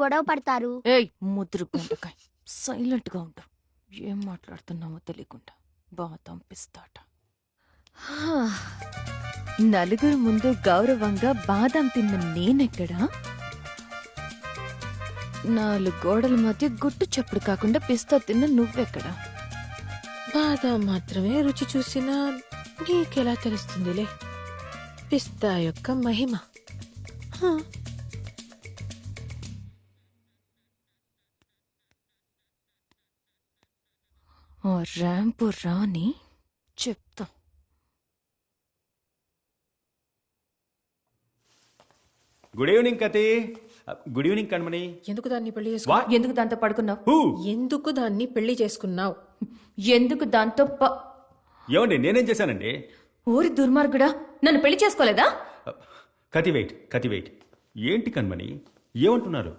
గొడవ పడతారు. ఏయ్ ముద్రు గుంటకాయ్ సైలెంట్ గా ఉంటావు. ఏం మాట్లాడుతున్నామో తెలియకుండా బాగా తంపిస్తాట. నలుగురు ముందు గౌరవంగా బాదం తిన్న నేనెక్కడా? 4 గోడల మధ్య గుట్టు చప్పుడు కాకుండా పిస్తా తిన్న నువ్వెక్కడా? బాదం మాత్రమే రుచి చూసినా నీకెలా తెలుస్తుందిలే పిస్తా యొక్క మహిమ. హా. ఆ ర్యాంపు రాని చెప్తా. గుడ్ ఈవినింగ్ కతి. గుడ్ ఈవినింగ్ కణమణి. ఎందుకు దాన్ని పెళ్లి చేసుకున్నావు? వాట్? ఎందుకు దాంతో పడుకున్నావు? హూ? ఎందుకు దాన్ని పెళ్లి చేసుకున్నావు? ఎందుకు దాంతో ఏమండి నేనేం చేశానండి? ఊరి దుర్మార్గుడా, నన్ను పెళ్లి చేసుకోలేదా? కతి వెయిట్. ఏంటి కణమణి ఏమంటున్నారు?